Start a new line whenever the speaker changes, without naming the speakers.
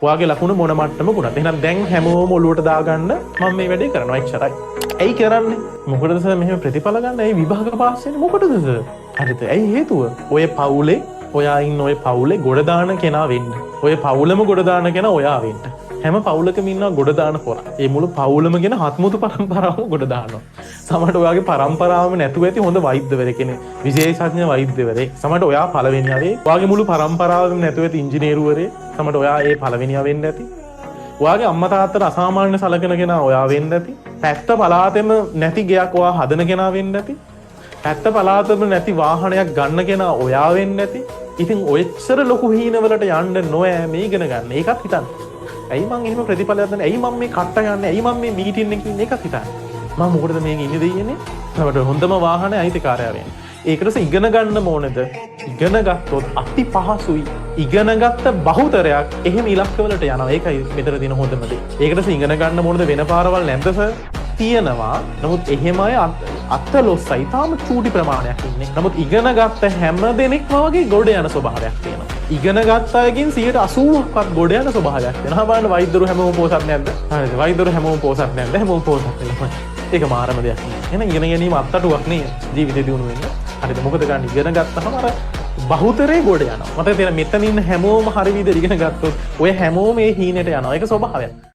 ඔයාගේ ලකුණු මොන මට්ටමක වුණත් එහෙනම් දැන් හැමෝම ඔලුවට දාගන්න මම මේ වැඩේ කරනවා එච්චරයි. ඇයි කරන්නේ? මොකටද සර් මෙහෙම ප්‍රතිඵල ගන්න? ඇයි විභාග පාස් වෙන්නේ? මොකටද සර්? හරිද? ඇයි හේතුව? ඔය පවුලේ ඔයා ඉන්න ඔය පවුලේ ගොඩ දාන කෙනා වෙන්න. ඔය පවුලම ගොඩ දාන කෙනා ඔයා වෙන්න. හැම පවුලකම ඉන්නවා ගොඩ දාන පොර. ඒ මුළු පවුලම ගෙන හත්මුතු පරම්පරාවම ගොඩ දානවා. සමහරට ඔයාගේ පරම්පරාවම නැතුව ඇති හොඳ වෛද්‍යවරයෙක් කෙනෙක්. විශේෂඥ වෛද්‍යවරයෙක්. සමහරට ඔයා පළවෙනියවේ. ඔයාගේ මුළු පරම්පරාවම නැතුව ඇති ඉංජිනේරුවරයෙක්. සමහරට ඔයා ඒ පළවෙනියා වෙන්න ඇති. ඔයාගේ අම්මා තාත්තට අසාමාන්‍ය සලකන කෙනා ඔයා වෙන්න ඇති. පැත්ත පළාතෙම නැති ගෙයක් ඔයා හදන කෙනා වෙන්න ඇති. පැත්ත පළාතෙම නැති වාහනයක් ගන්න කෙනා ඔයා වෙන්න ඇති. ඉතින් ඔයච්චර ලොකු හීනවලට යන්න නොෑ මේ ඉගෙන ගන්න. ඒකත් හිතන්න. ඇයි මං එහෙම ප්‍රතිඵලයක් ගන්න? ඇයි මම මේ කට්ට ගන්න? ඇයි මම මේ මීටින් එකකින් ඉන්නේ? ඒකත් හිතන්න. මම මොකටද මේක ඉන්නේ දෙයියනේ? අපිට හොඳම වාහනේ අයිතිකාරයා වෙන්න. ඒකටස ඉගෙන ගන්න ඕනේද? ඉගෙන ගත්තොත් අති පහසුයි. ඉගෙන ගත්ත බහුතරයක් එහෙම ඉලක්කවලට යනවා. ඒකයි මෙතන තියෙන හොඳම දේ. ඒකටස ඉගෙන ගන්න ඕනේද වෙන පාරවල් නැද්ද සර්? තියෙනවා. නමුත් එහෙම අය අත්ලොස්සයි තාම චූටි ප්‍රමාණයක් ඉන්නේ. නමුත් ඉගෙන ගත්ත හැම දෙනෙක්ම වගේ ගොඩ යන ස්වභාවයක් තියෙනවා. ඉගෙන ගත්ත අයකින් 80%ක්වත් ගොඩ යන ස්වභාවයක් තියෙනවා. බලන්න වෛද්‍යරු හැමෝම පොසත් නැද්ද? හරිද? වෛද්‍යරු හැමෝම පොසත් නැද්ද? හැමෝම පොසත් වෙනවා. ඒක මාරම දෙයක් නේ. එහෙනම් ඉගෙන ගැනීම අත්තටුවක් නේ ජීවිතේ දියුණු වෙන්න. හරිද? මොකද ගන්න ඉගෙන ගත්තහම අර බහුතරේ ගොඩ යනවා. මට තේරෙන මෙතන ඉන්න හැමෝම හරි විදිහට ඉගෙන ගත්තොත් ඔය හැමෝම මේ හීනෙට යනවා. ඒක ස්වභාවයක්.